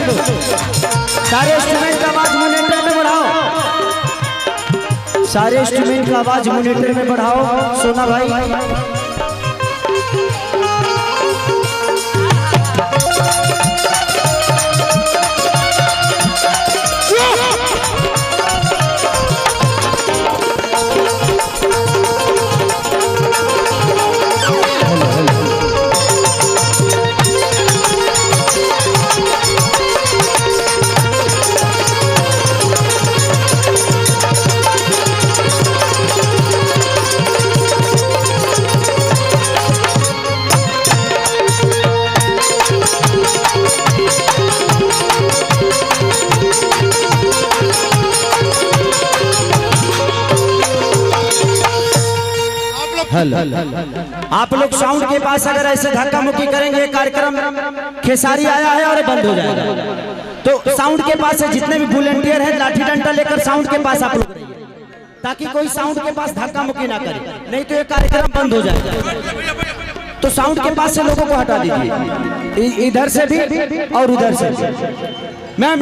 सारे इंस्ट्रूमेंट का आवाज मॉनिटर में बढ़ाओ, सारे इंस्ट्रूमेंट का आवाज मॉनिटर में बढ़ाओ। सोना भाई आप लोग साउंड के पास अगर ऐसे धक्का मुक्की करेंगे, कार्यक्रम खेसारी आया है और बंद हो जाएगा। तो साउंड के पास है जितने भी वॉलंटियर हैं, लाठी डंडा लेकर साउंड के पास आप लोग रहिए, ताकि कोई साउंड के पास धक्का मुक्की ना करे, नहीं तो ये कार्यक्रम बंद हो जाएगा। तो साउंड के पास से लोगों को हटा दीजिए, इधर से भी और उधर से भी। मैम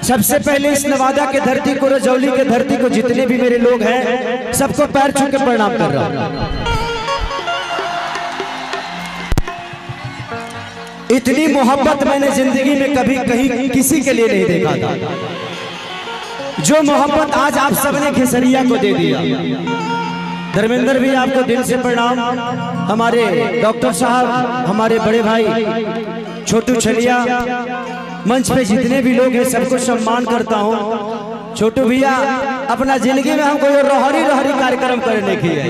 सबसे पहले इस नवादा के धरती को, रजौली के धरती को, जितने भी मेरे लोग हैं सबको पैर छू के प्रणाम कर रहा हूं। इतनी मोहब्बत मैंने जिंदगी में कभी कहीं किसी के लिए नहीं देखा था। जो मोहब्बत आज आप सबने खेसरिया को दे दिया। धर्मेंद्र भी आपको दिल से प्रणाम। हमारे डॉक्टर साहब, हमारे बड़े भाई छोटू छलिया, मंच पे जितने भी लोग हैं सबको सम्मान करता हूँ। छोटू भैया अपना जिंदगी में हमको ये रहरी रहरी कार्यक्रम करने की है।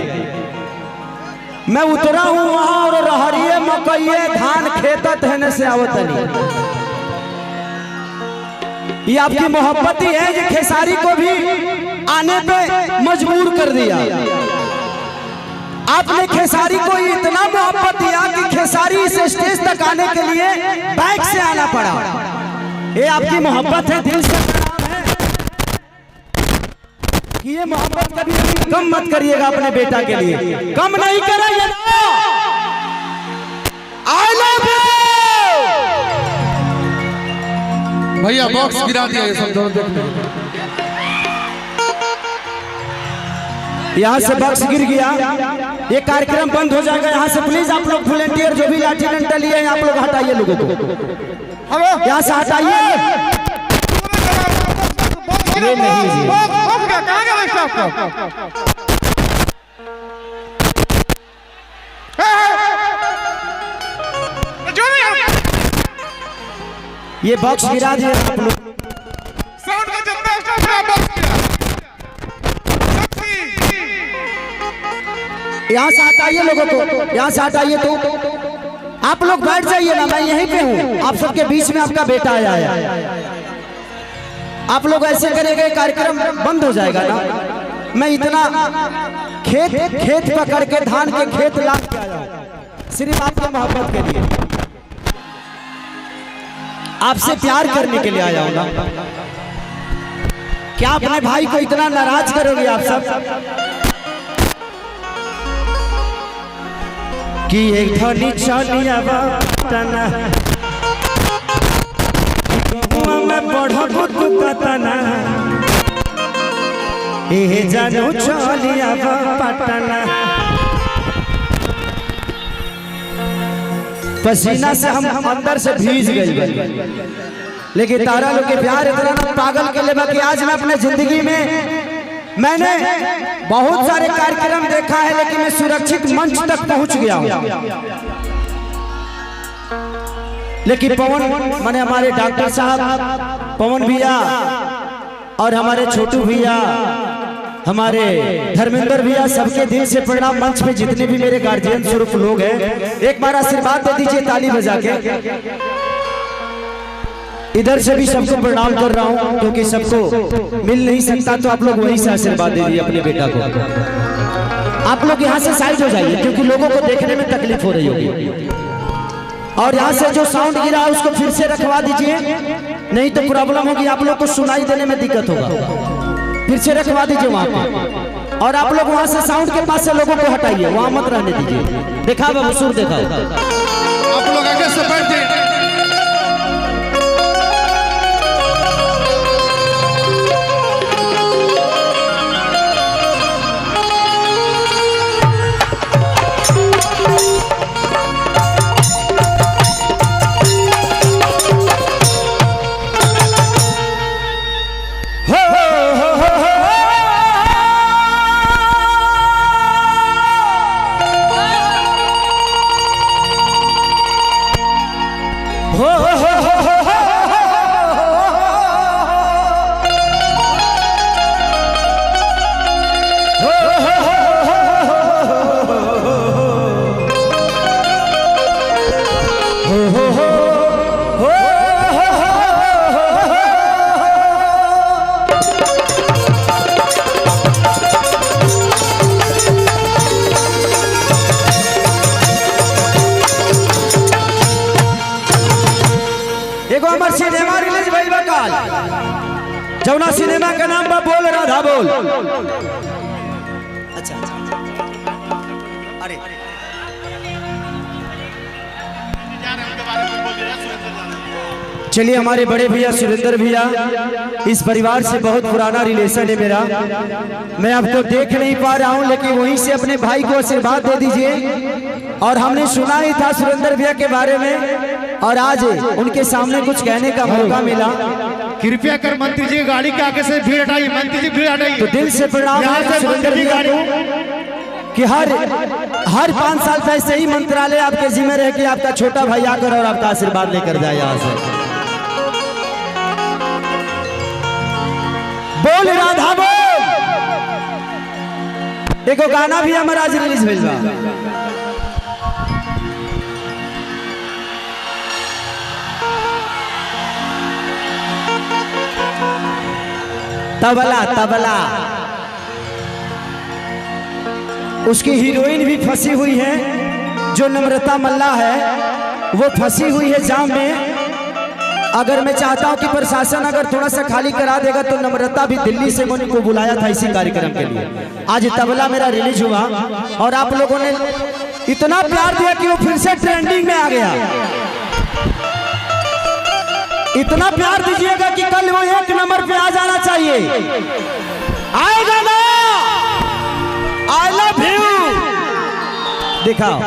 मैं उतरा हूँ वहां और रहरिये मकइये धान खेतत है से आवत नहीं। ये आपकी मोहब्बत ही है, ये खेसारी को भी आने पे मजबूर कर दिया। आपने खेसारी को इतना मोहब्बत दिया कि खेसारी इस स्टेज तक आने के लिए बाइक से आना पड़ा। ये आपकी मोहब्बत है, दिल से प्रणाम है कि ये मोहब्बत कभी कम मत करिएगा अपने बेटा के लिए, कम नहीं करेंगे। आई लव यू भैया, बॉक्स गिरा दिया ये सब दोनों। यहाँ से बॉक्स गिर गया, ये कार्यक्रम बंद हो जाएगा। यहाँ से प्लीज आप लोग वॉलंटियर जो भी लाठी डंडा लिए हैं आप लोग हटाइए, लोगों को यहाँ से हटाइए। ये नहीं ये बॉक्स गिरा दिए आप लोग। यहाँ से हटाइए लोगों को, यहाँ से हटाइए। तो आप लोग बैठ जाइए ना, मैं यहीं पे हूँ, आप सबके बीच में आपका बेटा आया है। आप लोग ऐसे करेंगे कार्यक्रम बंद हो जाएगा ना। मैं इतना खेत पकड़ के धान के खेत ला के आया हूँ सिर्फ आपकी मोहब्बत के लिए, आपसे प्यार करने के लिए आया हूँ ना। क्या अपने भाई को इतना नाराज करोगे आप सब कि एक धनी चलिया बाटना में बढ़ो दुकतना ए जानू चलिया बाटना। पसीना से हम अंदर से भीज गए, लेकिन तारा लोग के प्यार इतना पागल के लिए कि आज मैं अपने जिंदगी में मैंने बहुत सारे कार्यक्रम देखा है, लेकिन मैं सुरक्षित मंच तक पहुंच गया हूं। लेकिन पवन माने हमारे डॉक्टर साहब, पवन भैया और हमारे छोटू भैया, हमारे धर्मेंद्र भैया, सबके दिल से प्रणाम। मंच पे जितने भी मेरे गार्जियन स्वरूप लोग हैं, एक बार आशीर्वाद दे दीजिए ताली बजा के। इधर से भी सबको प्रणाम कर रहा हूँ, क्योंकि सबको मिल नहीं सकता, तो आप लोग वहीं से आशीर्वाद दे दीजिए अपने बेटा को। आप लोग यहाँ से साइड हो जाइए, क्योंकि लोगों को देखने में तकलीफ हो रही होगी। और यहाँ से जो साउंड गिरा है उसको फिर से रखवा दीजिए, नहीं तो प्रॉब्लम होगी, आप लोग को सुनाई देने में दिक्कत होगा। फिर से रखवा दीजिए वहाँ पे। और आप लोग वहाँ से साउंड के पास से लोगों को हटाइए, वहाँ मत रहने दीजिए। देखा बाबू, सुर देखा। आप लोग आगे से बैठ जाइए। हो एगो हमार सिनेमा रिलीज भइल बा काल, जौना सिनेमा का नाम बा बोल राधा बोल। अच्छा अरे चलिए, हमारे बड़े भैया सुरेंद्र भैया, इस परिवार से बहुत पुराना रिलेशन है मेरा। मैं आपको देख नहीं पा रहा हूं, लेकिन वहीं से अपने भाई को आशीर्वाद दे दीजिए। और हमने सुना ही था सुरेंद्र भैया के बारे में, और आज उनके सामने कुछ कहने का मौका मिला। कृपया कर मंत्री जी गाड़ी के आगे से भीड़ हटाइए, मंत्री जी भीड़ हटाइए। तो दिल से प्रणाम है सुरेंद्र भैया को कि हर 5 साल से ऐसे ही मंत्रालय आपके जिम्मे रहे कि आपका छोटा भाई आकर और आपका आशीर्वाद लेकर जाए यहाँ से। बोल राधा बोल। देखो गाना भी हमारा आज रिलीज भेज बा। तबला तबला, उसकी हीरोइन भी फंसी हुई है, जो नम्रता मल्ला है, वो फंसी हुई है जाम में। अगर मैं चाहता हूं कि प्रशासन अगर थोड़ा सा खाली करा देगा तो नम्रता भी दिल्ली से मैंने को बुलाया था इसी कार्यक्रम के लिए। आज तबला मेरा रिलीज हुआ और आप लोगों ने इतना प्यार दिया कि वो फिर से ट्रेंडिंग में आ गया। इतना प्यार दीजिएगा कि कल वो 1 नंबर पे आ जाना चाहिए। आएगा ना? आई लव यू दिखाओ।